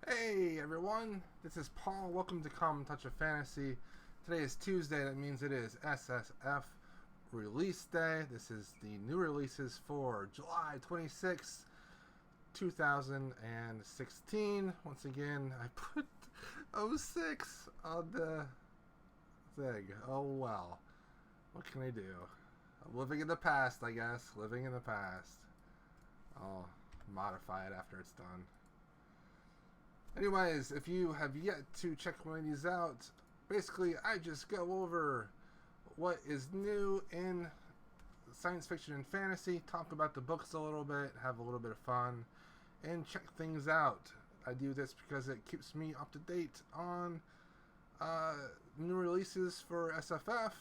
Hey everyone, this is Paul. Welcome to Common Touch of Fantasy. Today is Tuesday, that means it is SFF Release Day. This is the new releases for July 26th, 2016. Once again, I put 06 on the thing. Oh well. What can I do? I'm living in the past, I guess. Living in the past. I'll modify it after it's done. Anyways, if you have yet to check one of these out, basically I just go over what is new in science fiction and fantasy, talk about the books a little bit, have a little bit of fun, and check things out. I do this because it keeps me up to date on new releases for SFF,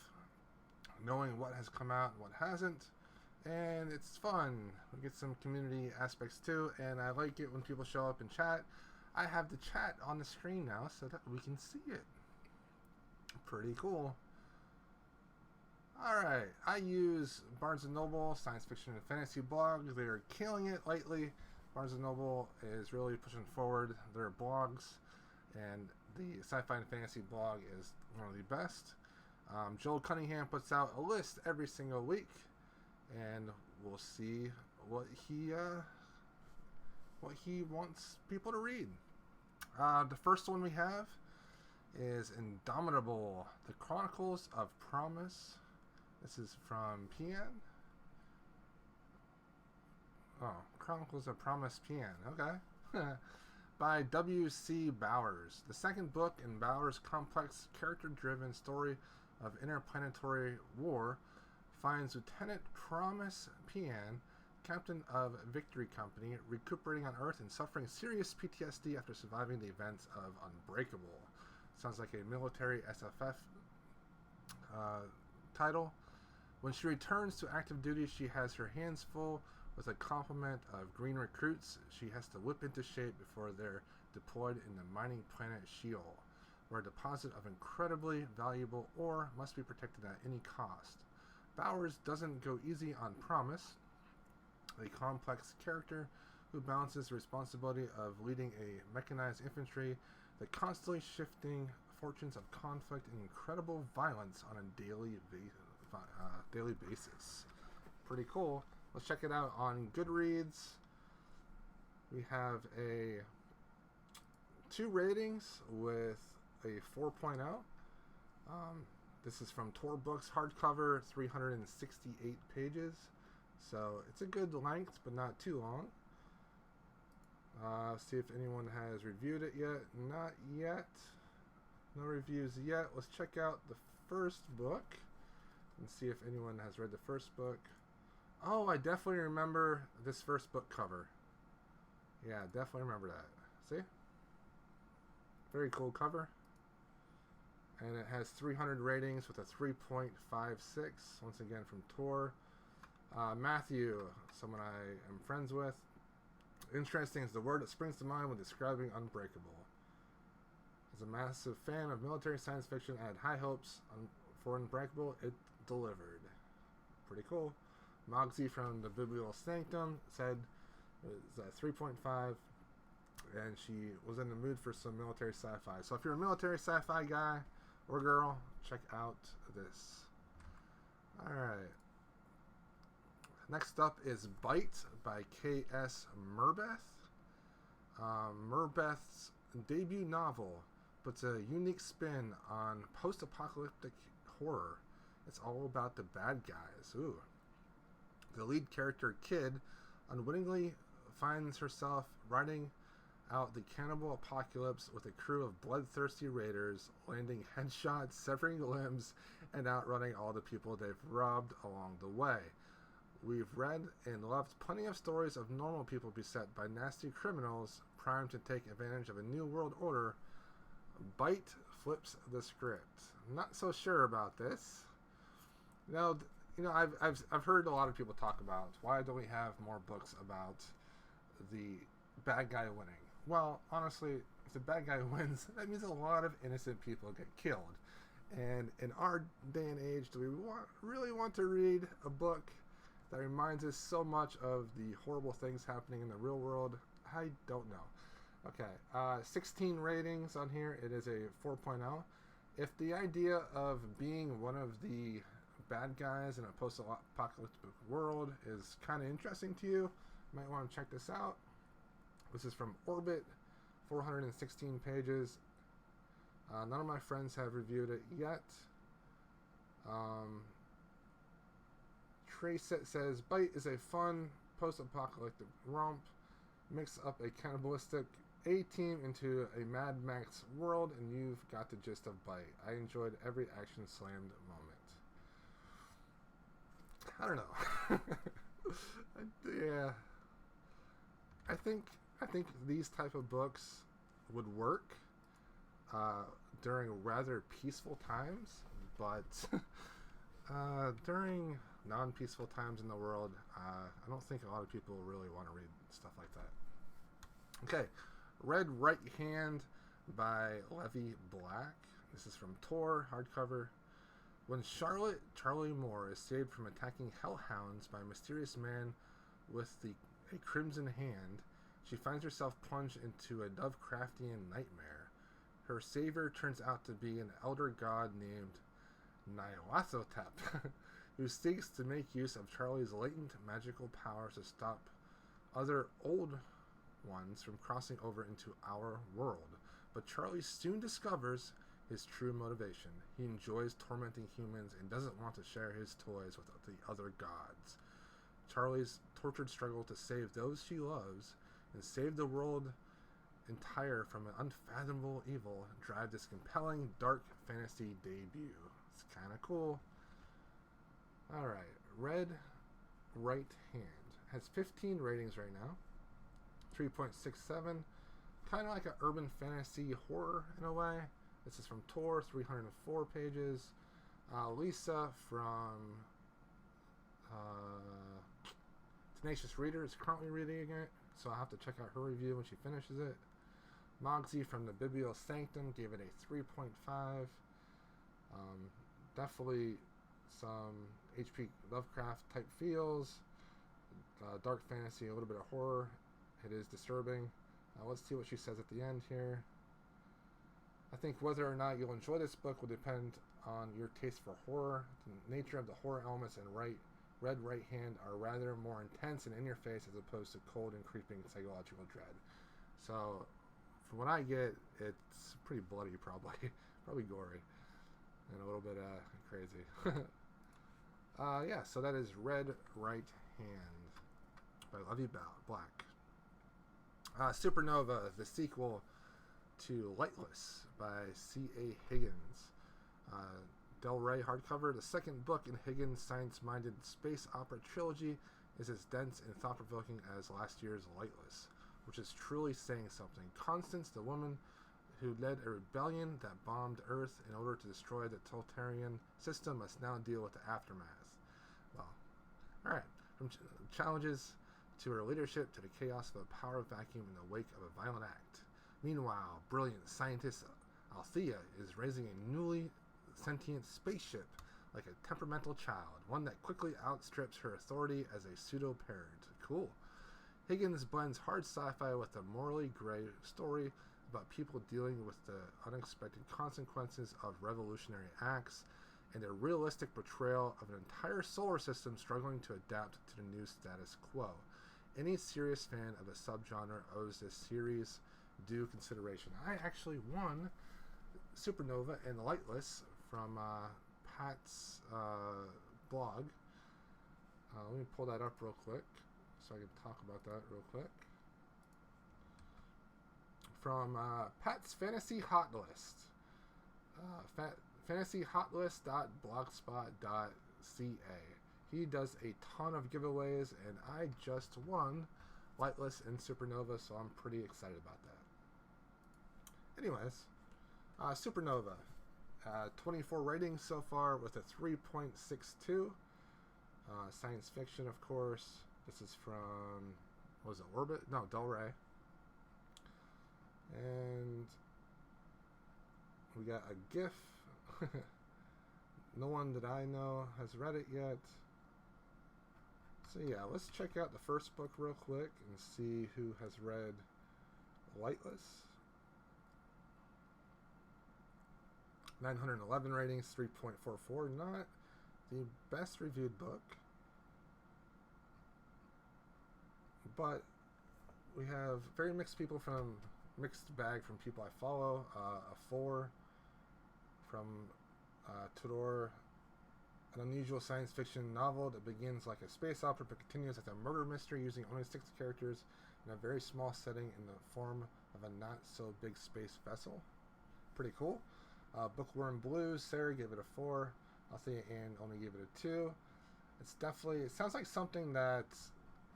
knowing what has come out and what hasn't. And it's fun. We get some community aspects too, and I like it when people show up and chat. I have the chat on the screen now so that we can see it. Pretty cool. Alright, I use Barnes & Noble Science Fiction and Fantasy blog. They're killing it lately. Barnes & Noble is really pushing forward their blogs, and the Sci-Fi and Fantasy blog is one of the best. Joel Cunningham puts out a list every single week, and we'll see what he wants people to read. The first one we have is Indomitable, The Chronicles of Promise. This is from PN. Oh, Chronicles of Promise PN. Okay. By W.C. Bowers. The second book in Bowers' complex, character-driven story of interplanetary war finds Lieutenant Promise PN, captain of Victory Company, recuperating on Earth and suffering serious PTSD after surviving the events of Unbreakable. Sounds like a military SFF title. When she returns to active duty, she has her hands full with a complement of green recruits she has to whip into shape before they're deployed in the mining planet Sheol, where a deposit of incredibly valuable ore must be protected at any cost. Bowers doesn't go easy on Promise, a complex character who balances the responsibility of leading a mechanized infantry, the constantly shifting fortunes of conflict, and incredible violence on a daily basis. Pretty cool. Let's check it out on Goodreads. We have 2 ratings with a 4.0. This is from Tor Books, hardcover, 368 pages. So it's a good length, but not too long. See if anyone has reviewed it yet. Not yet. No reviews yet. Let's check out the first book and see if anyone has read the first book. Oh, I definitely remember this first book cover. Yeah, definitely remember that. See? Very cool cover. And it has 300 ratings with a 3.56. Once again from Tor. Matthew, someone I am friends with. Interesting is the word that springs to mind when describing Unbreakable. As a massive fan of military science fiction, I had high hopes for Unbreakable. It delivered. Pretty cool. Mogsy from the Biblical Sanctum said it was 3.5, and she was in the mood for some military sci-fi. So if you're a military sci-fi guy or girl, check out this. Alright. Next up is Bite by K.S. Merbeth. Merbeth's debut novel puts a unique spin on post-apocalyptic horror. It's all about the bad guys. Ooh. The lead character, Kid, unwittingly finds herself riding out the cannibal apocalypse with a crew of bloodthirsty raiders, landing headshots, severing limbs, and outrunning all the people they've robbed along the way. We've read and loved plenty of stories of normal people beset by nasty criminals primed to take advantage of a new world order. Bite flips the script. Not so sure about this. I've heard a lot of people talk about why don't we have more books about the bad guy winning. Well, honestly, if the bad guy wins, that means a lot of innocent people get killed. And in our day and age, do we really want to read a book that reminds us so much of the horrible things happening in the real world? I don't know. Okay, 16 ratings on here. It is a 4.0. If the idea of being one of the bad guys in a post-apocalyptic world is kind of interesting to you, you might want to check this out. This is from Orbit, 416 pages. None of my friends have reviewed it yet. Trace says, Bite is a fun post-apocalyptic romp. Mix up a cannibalistic A-team into a Mad Max world, and you've got the gist of Bite. I enjoyed every action slammed moment. I don't know. Yeah. I think these type of books would work during rather peaceful times, but during non-peaceful times in the world, I don't think a lot of people really want to read stuff like that. Okay, Red Right Hand by Levi Black. This is from Tor, hardcover. When Charlie Moore is saved from attacking hellhounds by a mysterious man with a crimson hand, she finds herself plunged into a Lovecraftian nightmare. Her savior turns out to be an elder god named Nyarlathotep, who seeks to make use of Charlie's latent magical powers to stop other old ones from crossing over into our world. But Charlie soon discovers his true motivation. He enjoys tormenting humans and doesn't want to share his toys with the other gods. Charlie's tortured struggle to save those she loves and save the world entire from an unfathomable evil drive this compelling dark fantasy debut. It's kind of cool. Alright, Red Right Hand has 15 ratings right now. 3.67. Kind of like an urban fantasy horror in a way. This is from Tor, 304 pages. Lisa from Tenacious Reader is currently reading it, so I'll have to check out her review when she finishes it. Mogsy from the Biblio Sanctum gave it a 3.5. Definitely some H.P. Lovecraft type feels. Dark fantasy, a little bit of horror. It is disturbing. Let's see what she says at the end here. I think whether or not you'll enjoy this book will depend on your taste for horror. The nature of the horror elements in Red Right Hand are rather more intense and in your face as opposed to cold and creeping psychological dread. So, from what I get, it's pretty bloody, probably. Probably gory. And a little bit crazy. Yeah, so that is Red Right Hand by Levi Black. Supernova, the sequel to Lightless by C.A. Higgins. Del Rey hardcover. The second book in Higgins' science-minded space opera trilogy is as dense and thought-provoking as last year's Lightless, which is truly saying something. Constance, the woman who led a rebellion that bombed Earth in order to destroy the totalitarian system, must now deal with the aftermath. Well, alright. From challenges to her leadership to the chaos of a power vacuum in the wake of a violent act. Meanwhile, brilliant scientist Althea is raising a newly sentient spaceship like a temperamental child, one that quickly outstrips her authority as a pseudo-parent. Cool. Higgins blends hard sci-fi with a morally gray story about people dealing with the unexpected consequences of revolutionary acts and a realistic portrayal of an entire solar system struggling to adapt to the new status quo. Any serious fan of a subgenre owes this series due consideration. I actually won Supernova and Lightless from Pat's blog. Let me pull that up real quick so I can talk about that real quick. From Pat's Fantasy Hot List. fantasyhotlist.blogspot.ca. He does a ton of giveaways, and I just won Lightless and Supernova, so I'm pretty excited about that. Anyways, Supernova. 24 ratings so far with a 3.62. Science fiction, of course. This is from, what was it, Orbit? No, Del Rey. And we got a GIF. No one that I know has read it yet. So yeah, let's check out the first book real quick and see who has read Lightless. 911 ratings, 3.44. Not the best reviewed book. But we have very mixed people from mixed bag from people I follow. A 4 from Tudor, an unusual science fiction novel that begins like a space opera but continues as a murder mystery using only 6 characters in a very small setting in the form of a not so big space vessel. Pretty cool. Bookworm Blues, Sarah gave it a 4. Althea Ann only gave it a 2. It's definitely, it sounds like something that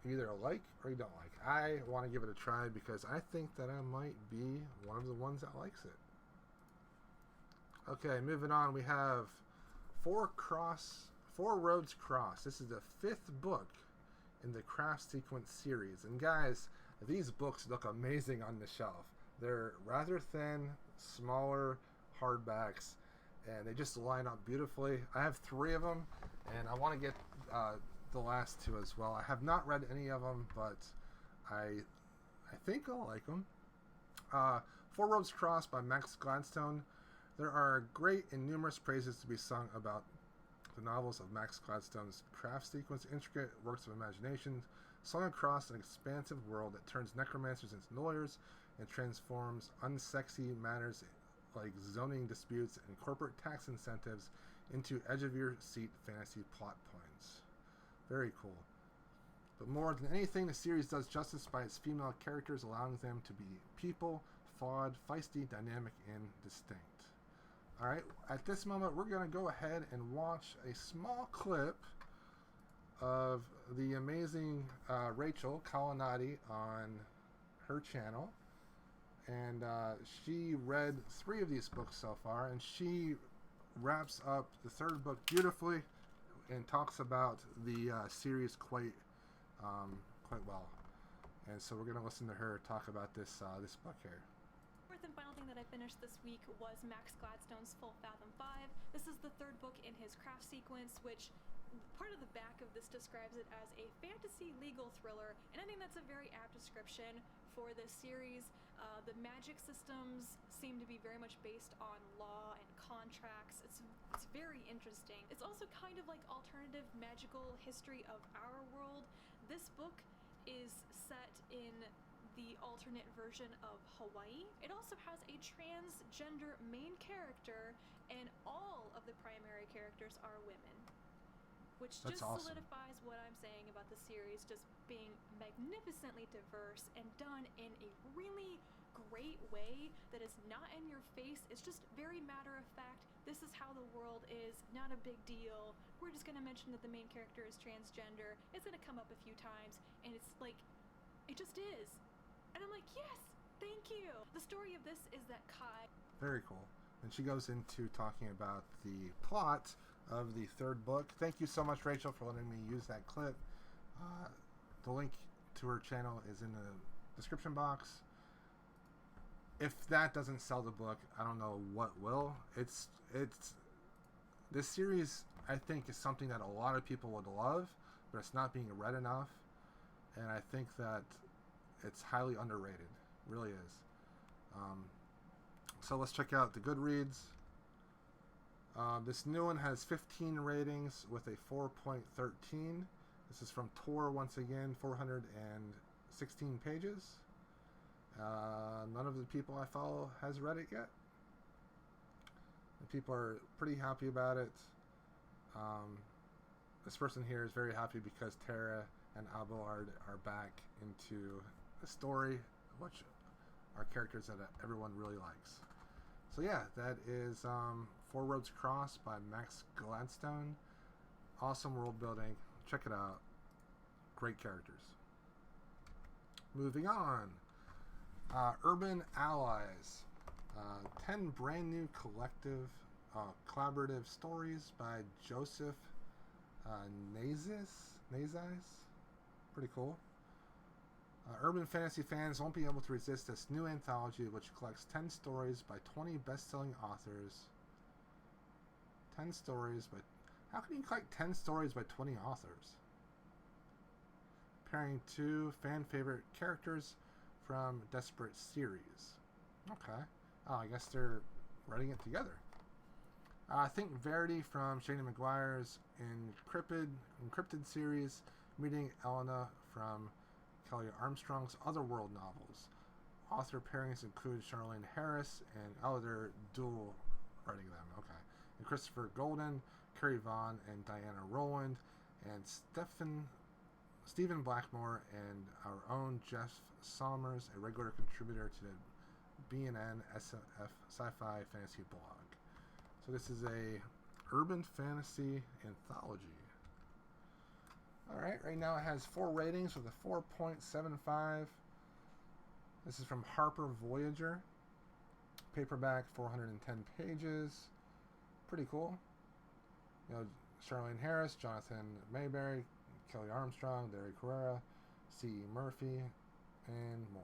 you either like or you don't like. I want to give it a try because I think that I might be one of the ones that likes it. Okay, moving on, we have Four Roads Cross. This is the 5th book in the Craft Sequence series. And guys, these books look amazing on the shelf. They're rather thin, smaller hardbacks, and they just line up beautifully. I have 3 of them, and I want to get the last 2 as well. I have not read any of them, but I think I'll like them. Four Roads Cross by Max Gladstone. There are great and numerous praises to be sung about the novels of Max Gladstone's craft sequence, intricate works of imagination, slung across an expansive world that turns necromancers into lawyers and transforms unsexy matters like zoning disputes and corporate tax incentives into edge-of-your-seat fantasy plot points. Very cool. But more than anything, the series does justice by its female characters, allowing them to be people, flawed, feisty, dynamic, and distinct. Alright, at this moment, we're going to go ahead and watch a small clip of the amazing Rachel Calinati on her channel. And she read 3 of these books so far, and she wraps up the 3rd book beautifully and talks about the series quite well. And so we're going to listen to her talk about this book here. Fourth and final thing that I finished this week was Max Gladstone's Full Fathom 5. This is the 3rd book in his craft sequence, which part of the back of this describes it as a fantasy legal thriller, and I think that's a very apt description for this series. The magic systems seem to be very much based on law and contracts. It's very interesting. It's also kind of like alternative magical history of our world. This book is set in the alternate version of Hawaii. It also has a transgender main character, and all of the primary characters are women, which That's just awesome. solidifies what I'm saying about the series just being magnificently diverse and done in a really great way that is not in your face. It's just very matter of fact. This is how the world is, not a big deal. We're just gonna mention that the main character is transgender. It's gonna come up a few times, and it's like, it just is. And I'm like, yes, thank you. The story of this is that Kai... Very cool. And she goes into talking about the plot of the 3rd book. Thank you so much, Rachel, for letting me use that clip. The link to her channel is in the description box. If that doesn't sell the book, I don't know what will. It's this series, I think, is something that a lot of people would love, but it's not being read enough. And I think that it's highly underrated. Really is. So let's check out the Goodreads. This new one has 15 ratings with a 4.13. This is from Tor once again, 416 pages. None of the people I follow has read it yet. The people are pretty happy about it. This person here is very happy because Tara and Abelard are back into the story, which are characters that everyone really likes. So yeah, that is Four Roads Cross by Max Gladstone. Awesome world building. Check it out. Great characters. Moving on. Urban Allies. 10 brand new collaborative stories by Joseph Nazis. Pretty cool. Urban fantasy fans won't be able to resist this new anthology, which collects 10 stories by 20 best-selling authors. 10 stories by... How can you collect 10 stories by 20 authors? Pairing 2 fan-favorite characters from Desperate series. Okay. Oh, I guess they're writing it together. Think Verity from Shane McGuire's Encrypted series, meeting Elena from Kelly Armstrong's Otherworld novels. Author pairings include Charlene Harris and Elder Duell writing them. Okay. And Christopher Golden, Carrie Vaughn, and Diana Rowland, and Stephen Blackmore, and our own Jeff Sommers, a regular contributor to the BNN SFF Sci-Fi Fantasy blog. So this is a urban fantasy anthology. Alright, right now it has 4 ratings with a 4.75. This is from Harper Voyager. Paperback, 410 pages. Pretty cool. You know, Charlene Harris, Jonathan Mayberry, Kelly Armstrong, Derry Carrera, C.E. Murphy, and more.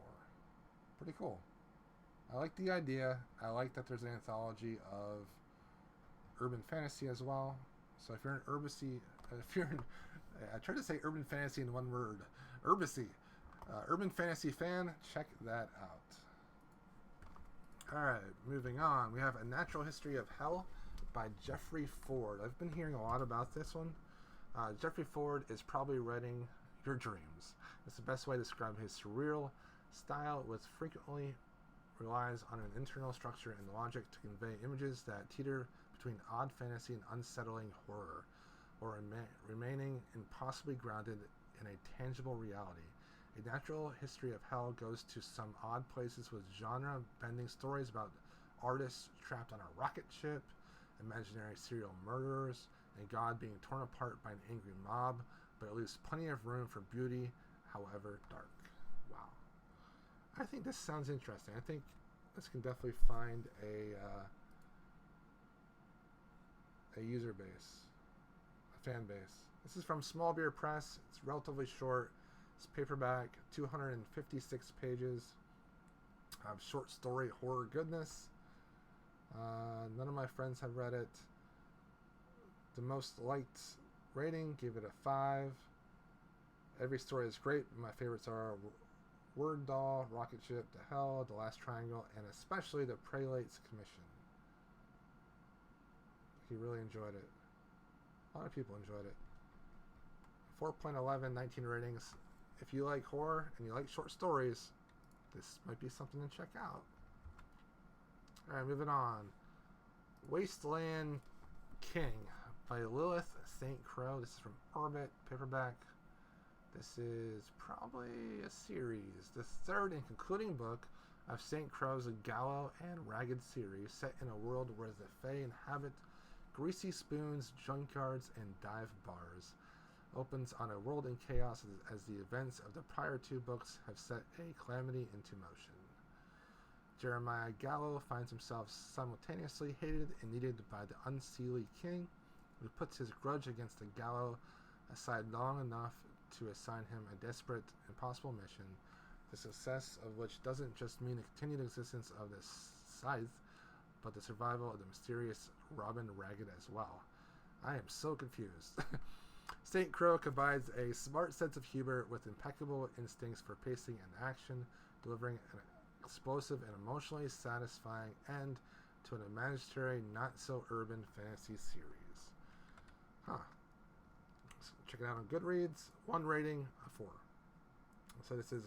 Pretty cool. I like the idea. I like that there's an anthology of urban fantasy as well. So if you're I tried to say urban fantasy in one word, urban fantasy fan, check that out. Alright, moving on. We have A Natural History of Hell by Jeffrey Ford. I've been hearing a lot about this one. Jeffrey Ford is probably writing your dreams. It's the best way to describe his surreal style, which frequently relies on an internal structure and logic to convey images that teeter between odd fantasy and unsettling horror, or remaining impossibly grounded in a tangible reality. A Natural History of Hell goes to some odd places with genre-bending stories about artists trapped on a rocket ship, imaginary serial murderers, and God being torn apart by an angry mob, but it leaves plenty of room for beauty, however dark. Wow. I think this sounds interesting. I think this can definitely find a user base, a fan base. This is from Small Beer Press. It's relatively short. It's paperback, 256 pages. Short story horror goodness. None of my friends have read it. The most liked rating, give it a 5. Every story is great, but my favorites are Word Doll, Rocket Ship to Hell, The Last Triangle, and especially The Prelate's Commission. He really enjoyed it. A lot of people enjoyed it. 4.11, 19 ratings. If you like horror and you like short stories, this might be something to check out. Alright, moving on. Wasteland King by Lilith St. Crow. This is from Orbit, paperback. This is probably a series. The third and concluding book of St. Crow's Gallow and Ragged series, set in a world where the Fae inhabit greasy spoons, junkyards, and dive bars. Opens on a world in chaos as the events of the prior 2 books have set a calamity into motion. Jeremiah Gallo finds himself simultaneously hated and needed by the unseelie king, who puts his grudge against the Gallo aside long enough to assign him a desperate, impossible mission, the success of which doesn't just mean the continued existence of the scythe, but the survival of the mysterious Robin Ragged as well. I am so confused. St. Crow combines a smart sense of humor with impeccable instincts for pacing and action, delivering an explosive and emotionally satisfying end to an imaginary, not-so-urban fantasy series. Huh. So check it out on Goodreads. 1 rating, a 4. So this is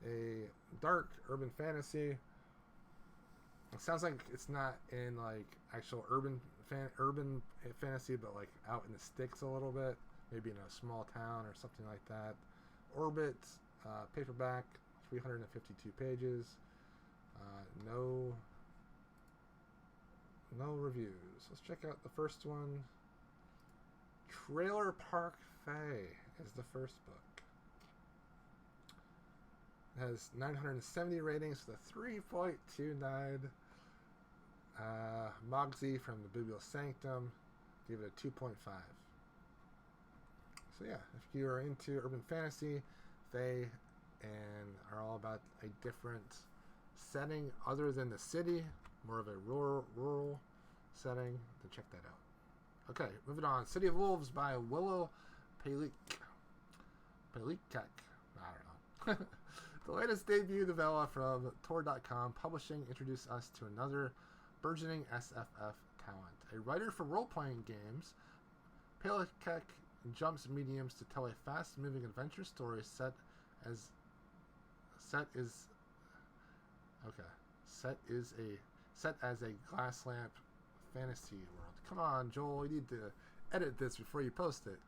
a dark urban fantasy. It sounds like it's not in like actual urban fantasy, but like out in the sticks a little bit, maybe in a small town or something like that. Orbit, paperback, 352 pages. No reviews. Let's check out the first one. Trailer Park Fae is the first book. It has 970 ratings with a 3.29. Mogsy from the Biblial Sanctum gave it a 2.5. So yeah, if you are into urban fantasy, Fae, and are all about a different setting other than the city, more of a rural setting, then check that out. Okay, moving on. City of Wolves by Willow Pelik. I don't know. The latest debut novella from Tor.com Publishing introduced us to another burgeoning SFF talent. A writer for role-playing games, Palekek jumps mediums to tell a fast-moving adventure story set as a glass lamp fantasy world. Come on, Joel, you need to edit this before you post it.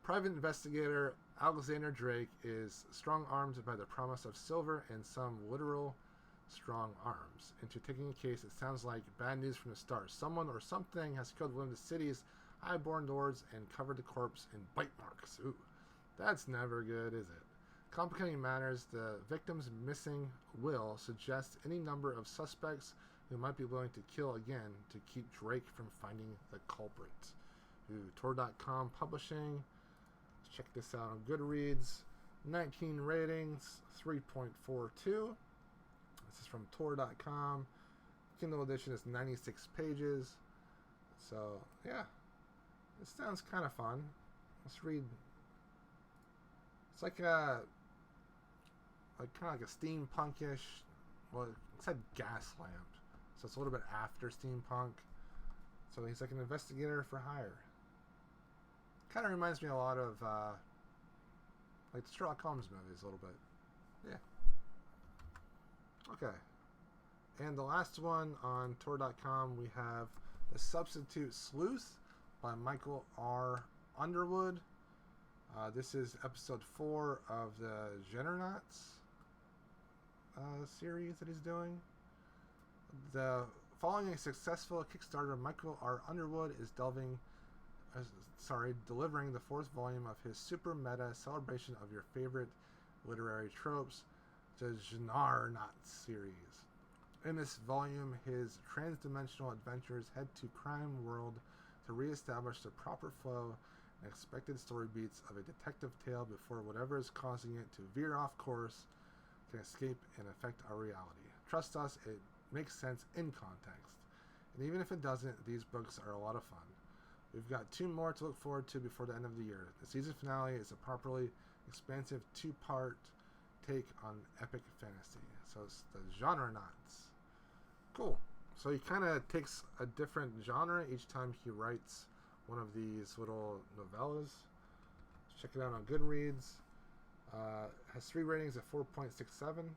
Private investigator Alexander Drake is strong-armed by the promise of silver and some literal strong arms into taking a case. It sounds like bad news from the start. Someone or something has killed one of the city's high-born lords and covered the corpse in bite marks. Ooh, that's never good, is it? Complicating matters, the victim's missing will suggests any number of suspects who might be willing to kill again to keep Drake from finding the culprit. Ooh, Tor.com Publishing. Let's check this out on Goodreads. 19 ratings, 3.42. This is from Tor.com. Kindle edition is 96 pages. So, yeah. It sounds kind of fun. Let's read. It's like kind of like a steampunkish. Well, it said gas lamp, so it's a little bit after steampunk. So he's like an investigator for hire. Kind of reminds me a lot of like the Sherlock Holmes movies a little bit. Yeah. Okay. And the last one on Tor.com, we have The Substitute Sleuth by Michael R. Underwood. This is episode 4 of the Generonauts series that he's doing. Following a successful Kickstarter, Michael R. Underwood is delivering the 4th volume of his super meta celebration of your favorite literary tropes, the Generonauts series. In this volume, his trans-dimensional adventures head to crime world to re-establish the proper flow and expected story beats of a detective tale before whatever is causing it to veer off course can escape and affect our reality. Trust us, it makes sense in context. And even if it doesn't, these books are a lot of fun. We've got 2 more to look forward to before the end of the year. The season finale is a properly expansive 2-part take on epic fantasy. So it's the Generonauts. Cool. So he kind of takes a different genre each time he writes one of these little novellas. Let's check it out on Goodreads. Has 3 ratings of 4.67.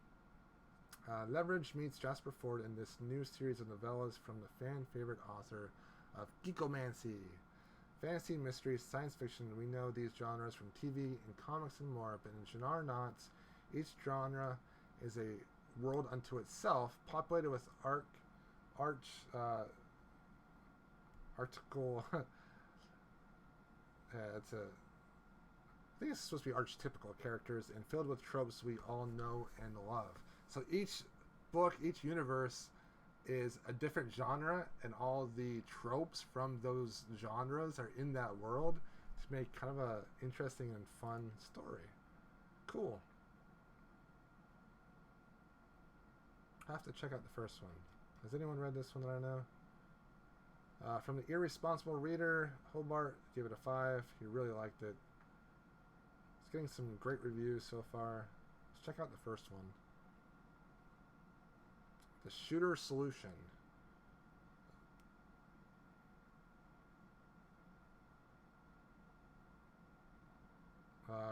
Leverage meets Jasper Ford in this new series of novellas from the fan favorite author of Geekomancy. Fantasy, mystery, science fiction, we know these genres from TV and comics and more, but in Generonauts, each genre is a world unto itself, populated with article. I think it's supposed to be archetypical characters and filled with tropes we all know and love. So each book, each universe is a different genre, and all the tropes from those genres are in that world to make kind of a interesting and fun story. Cool. I have to check out the first one. Has anyone read this one that I know? From the Irresponsible Reader, Hobart gave it a 5. He really liked it. It's getting some great reviews so far. Let's check out the first one. The Shooter Solution.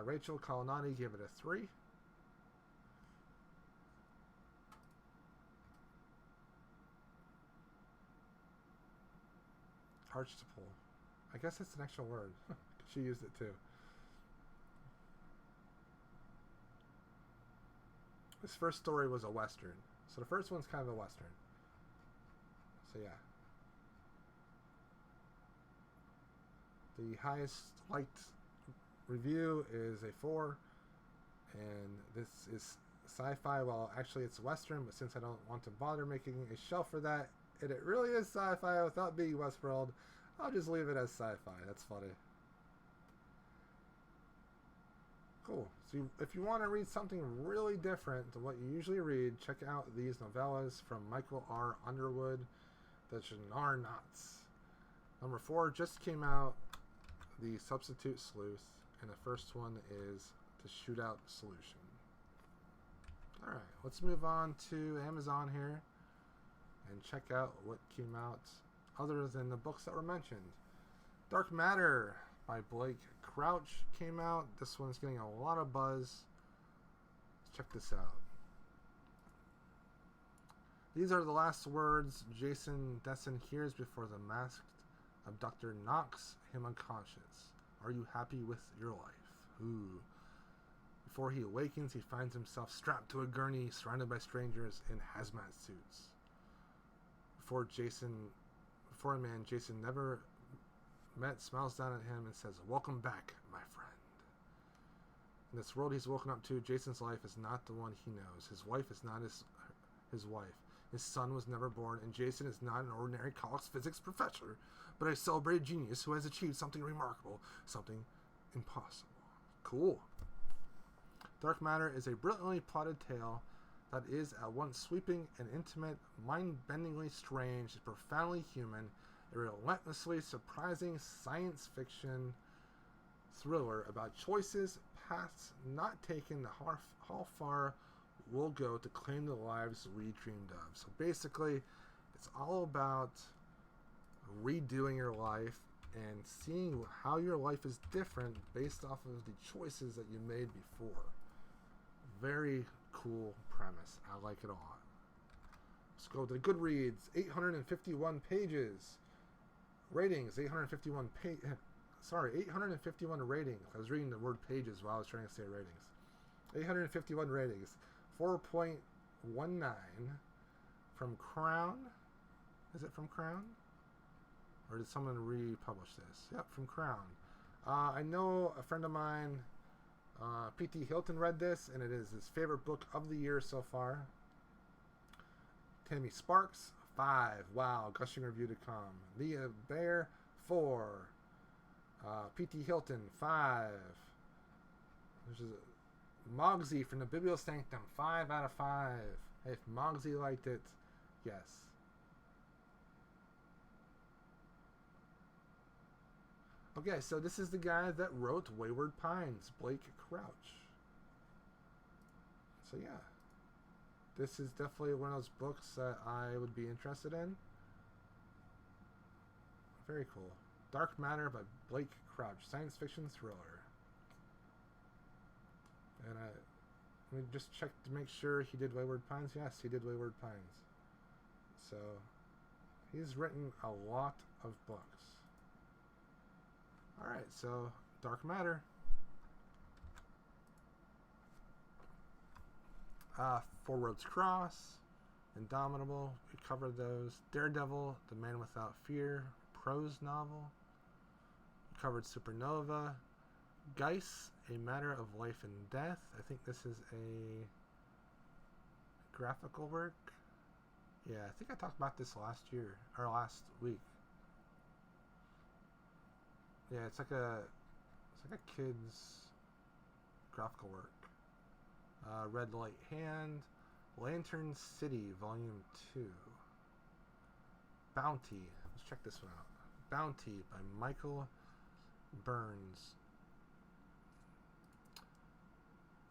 Rachel Kalinani gave it a 3. Archetypal. I guess that's an actual word. She used it too. This first story was a Western. So the first one's kind of a Western. So yeah. The highest liked review is a 4. And this is sci-fi. Well, actually it's Western, but since I don't want to bother making a shelf for that, and it really is sci-fi without being Westworld, I'll just leave it as sci-fi. That's funny. Cool. So if you want to read something really different to what you usually read, check out these novellas from Michael R. Underwood, The Generonauts. Number 4 just came out, The Substitute Sleuth, and the first one is The Shootout Solution. All right, let's move on to Amazon here and check out what came out other than the books that were mentioned. Dark Matter by Blake Crouch came out. This one's getting a lot of buzz. Let's check this out. These are the last words Jason Desson hears before the masked abductor knocks him unconscious. Are you happy with your life? Ooh. Before he awakens, he finds himself strapped to a gurney, surrounded by strangers in hazmat suits. Before a man Jason never met smiles down at him and says, "Welcome back, my friend." In this world he's woken up to, Jason's life is not the one he knows. His wife is not his wife. His son was never born, and Jason is not an ordinary college physics professor, but a celebrated genius who has achieved something remarkable, something impossible. Cool. Dark Matter is a brilliantly plotted tale that is at once sweeping and intimate, mind-bendingly strange, profoundly human, a relentlessly surprising science fiction thriller about choices, paths not taken, how far we'll go to claim the lives we dreamed of. So basically, it's all about redoing your life and seeing how your life is different based off of the choices that you made before. Very cool premise. I like it a lot. Let's go to the Goodreads. 851 pages. Ratings. 851 ratings. I was reading the word pages while I was trying to say ratings. 851 ratings. 4.19 from Crown. Is it from Crown? Or did someone republish this? Yep, from Crown. I know a friend of mine, P.T. Hilton, read this, and it is his favorite book of the year so far. Tammy Sparks, 5. Wow, gushing review to come. Leah Bear, 4. P.T. Hilton, 5. There's Mogsy from the Bibliosanctum, 5 out of 5. If Mogsy liked it, yes. Okay, so this is the guy that wrote Wayward Pines, Blake Crouch. So yeah, this is definitely one of those books that I would be interested in. Very cool. Dark Matter by Blake Crouch, science fiction thriller. And let me just check to make sure he did Wayward Pines. Yes, he did Wayward Pines. So he's written a lot of books. Alright, so Dark Matter. Four Roads Cross, Indomitable, we covered those. Daredevil, The Man Without Fear, prose novel. We covered Supernova. Geis, A Matter of Life and Death. I think this is a graphical work. Yeah, I think I talked about this last week. Yeah, it's like a kid's graphical work. Red Light Hand, Lantern City, Volume 2. Bounty. Let's check this one out. Bounty by Michael Burns.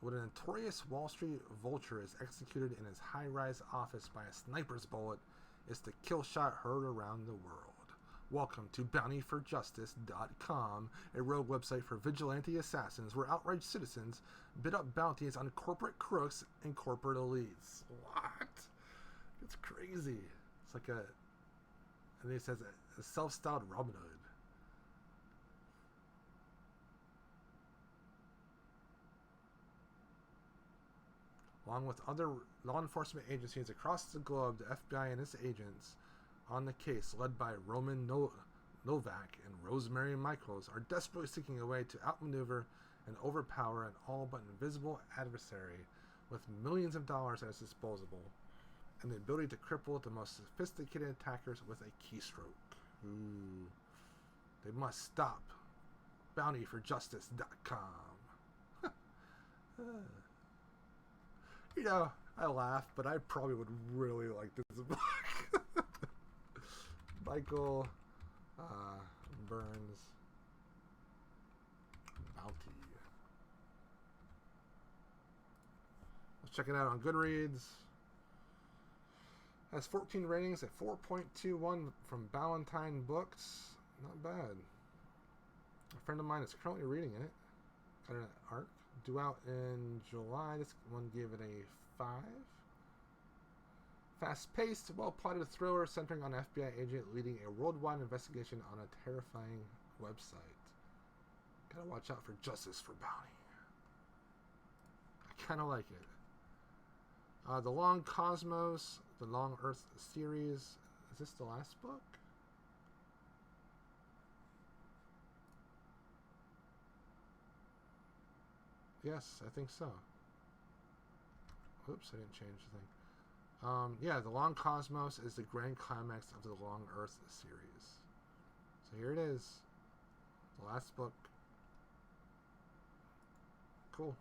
When a notorious Wall Street vulture is executed in his high-rise office by a sniper's bullet, it's the kill shot heard around the world. Welcome to bountyforjustice.com, a rogue website for vigilante assassins where outraged citizens bid up bounties on corporate crooks and corporate elites. What? It's crazy. It's like and it says a self-styled Robin Hood. Along with other law enforcement agencies across the globe, the FBI and its agents on the case, led by Roman Novak and Rosemary Michaels, are desperately seeking a way to outmaneuver and overpower an all but invisible adversary with millions of dollars at its disposal and the ability to cripple the most sophisticated attackers with a keystroke. Ooh. They must stop. Bountyforjustice.com. You know, I laugh, but I probably would really like this book. Michael Burns. Bounty. Let's check it out on Goodreads. Has 14 ratings at 4.21 from Ballantine Books. Not bad. A friend of mine is currently reading it. Got an arc. Due out in July. This one gave it a 5. Fast-paced, well-plotted thriller centering on an FBI agent leading a worldwide investigation on a terrifying website. Gotta watch out for justice for bounty. I kind of like it. The Long Cosmos, the Long Earth series. Is this the last book? Yes, I think so. Oops, I didn't change the thing. Yeah, the Long Cosmos is the grand climax of the Long Earth series. So here it is. The last book. Cool.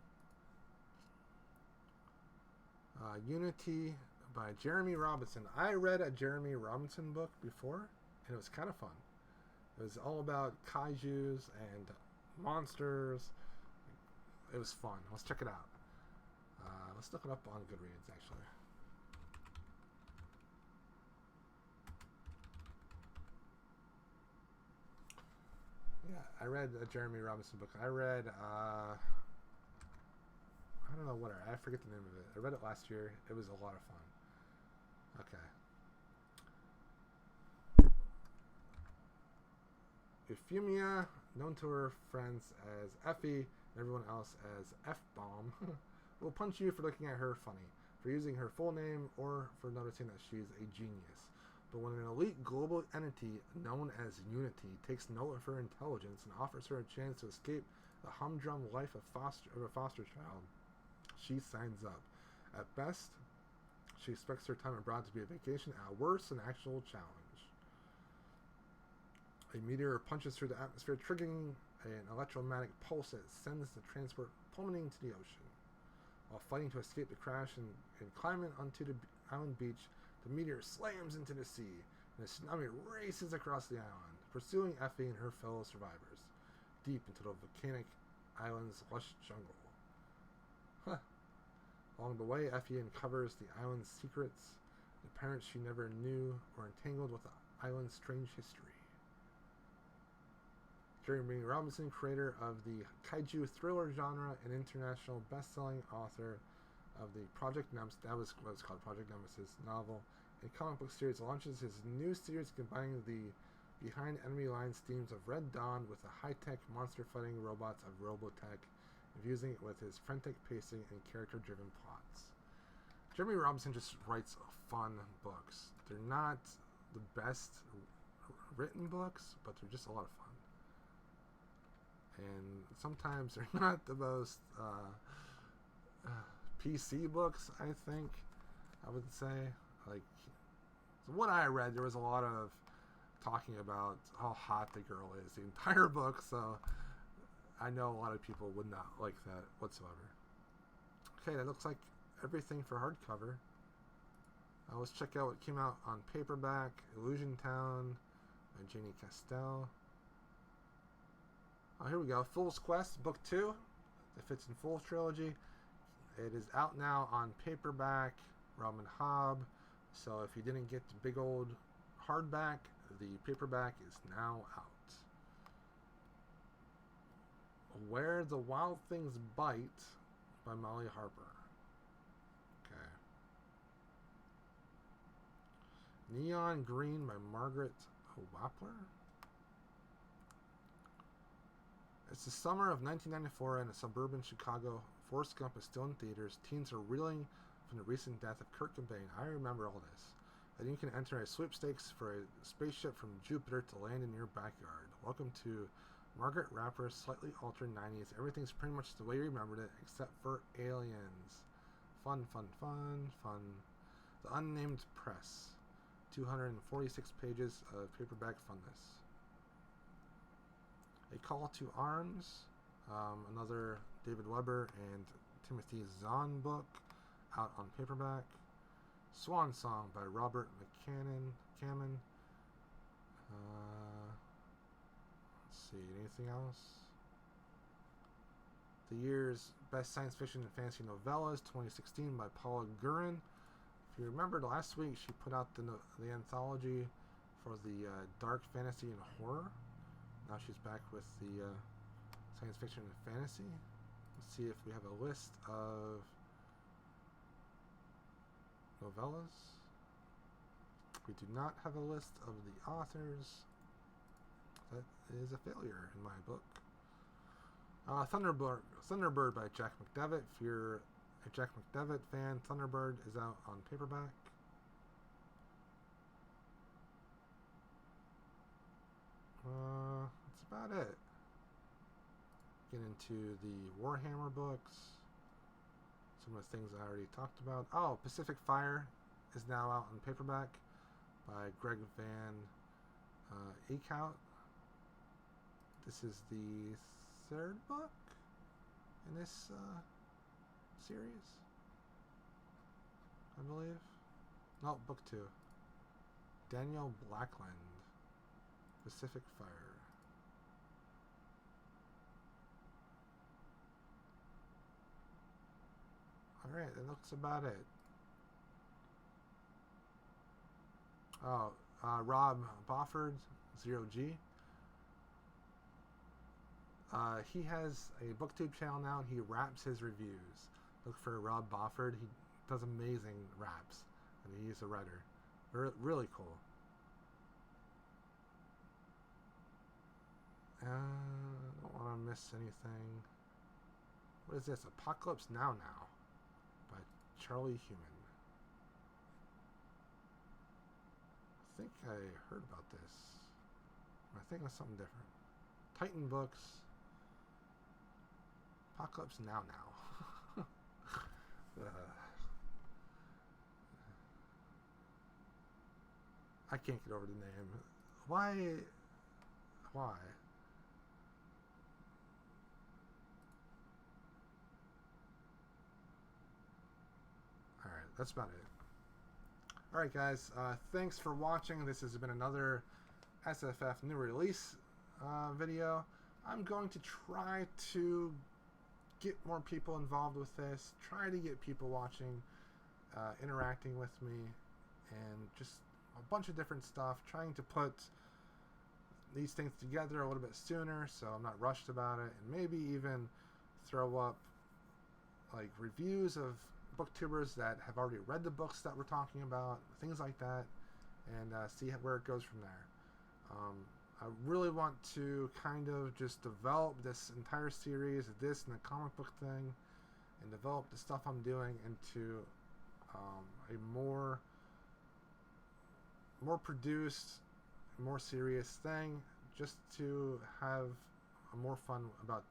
Unity by Jeremy Robinson. I read a Jeremy Robinson book before, and it was kind of fun. It was all about kaijus and monsters. It was fun. Let's check it out. Let's look it up on Goodreads, actually. Yeah, I read a Jeremy Robinson book. I read, I don't know what, I forget the name of it. I read it last year. It was a lot of fun. Okay. Euphemia, known to her friends as Effie and everyone else as F-Bomb, will punch you for looking at her funny, for using her full name, or for noticing that she's a genius. But when an elite global entity known as Unity takes note of her intelligence and offers her a chance to escape the humdrum life of a foster child, she signs up. At best, she expects her time abroad to be a vacation. At worst, an actual challenge. A meteor punches through the atmosphere, triggering an electromagnetic pulse that sends the transport plummeting to the ocean. While fighting to escape the crash and climbing onto the island beach, the meteor slams into the sea, and a tsunami races across the island, pursuing Effie and her fellow survivors, deep into the volcanic island's lush jungle. Along the way, Effie uncovers the island's secrets, the parents she never knew, or entangled with the island's strange history. Jeremy Robinson, creator of the kaiju thriller genre and international best-selling author of the Project Nemesis, that was what's called Project Nemesis novel, and comic book series, launches his new series combining the behind enemy lines themes of Red Dawn with the high-tech monster-fighting robots of Robotech, infusing it with his frantic pacing and character-driven plots. Jeremy Robinson just writes fun books. They're not the best written books, but they're just a lot of fun. And sometimes they're not the most PC books, I think, I would say. Like, so what I read, there was a lot of talking about how hot the girl is the entire book, so I know a lot of people would not like that whatsoever. Okay, that looks like everything for hardcover. Let's check out what came out on paperback. Illusion Town by Janie Castell. Here we go. Fool's Quest, Book 2. The Fits and Fool trilogy. It is out now on paperback, Robin Hobb. So if you didn't get the big old hardback, the paperback is now out. Where the Wild Things Bite by Molly Harper. Okay. Neon Green by Margaret Wappler. It's the summer of 1994 in a suburban Chicago. Forrest Gump is still in theaters. Teens are reeling from the recent death of Kurt Cobain. I remember all this. And you can enter a sweepstakes for a spaceship from Jupiter to land in your backyard. Welcome to Margaret Rapper's slightly altered 90s. Everything's pretty much the way you remembered it, except for aliens. Fun, fun, fun, fun. The Unnamed Press. 246 pages of paperback funness. A Call to Arms, another David Weber and Timothy Zahn book, out on paperback. Swan Song by Robert Cammon. Let's see, anything else? the year's best science fiction and fantasy novellas, 2016 by Paula Gurin. If you remembered last week, she put out the anthology for the dark fantasy and horror. Now she's back with the science fiction and fantasy. Let's see if we have a list of novellas. We do not have a list of the authors. That is a failure in my book. Thunderbird by Jack McDevitt. If you're a Jack McDevitt fan, Thunderbird is out on paperback. That's about it. Get into the Warhammer books. Some of the things I already talked about. Oh, Pacific Fire is now out on paperback by Greg Van Eekhout. This is the third book in this series, I believe. No, book 2. Daniel Blackland, Pacific Fire. Alright, that looks about it. Oh, Rob Bofford, 0G. He has a booktube channel now, and he raps his reviews. Look for Rob Bofford. He does amazing raps, and he's a writer. Really cool. Don't want to miss anything. What is this? Apocalypse Now by Charlie Human. I think I heard about this. I think it's something different. Titan Books. Apocalypse Now. I can't get over the name. Why? Alright, that's about it. Alright guys, thanks for watching. This has been another SFF New Release video. I'm going to try to get more people involved with this, try to get people watching, interacting with me, and just a bunch of different stuff, trying to put these things together a little bit sooner so I'm not rushed about it, and maybe even throw up like reviews of booktubers that have already read the books that we're talking about, things like that, and see where it goes from there. I really want to kind of just develop this entire series, this and the comic book thing, and develop the stuff I'm doing into a more produced, more serious thing, just to have more fun about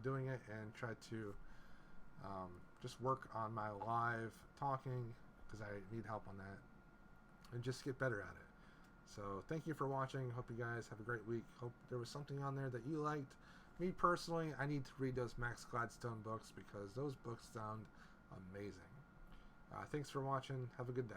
doing it, and try to just work on my live talking, because I need help on that, and just get better at it. So thank you for watching. Hope you guys have a great week. Hope there was something on there that you liked. Me personally, I need to read those Max Gladstone books, because those books sound amazing. Thanks for watching. Have a good day.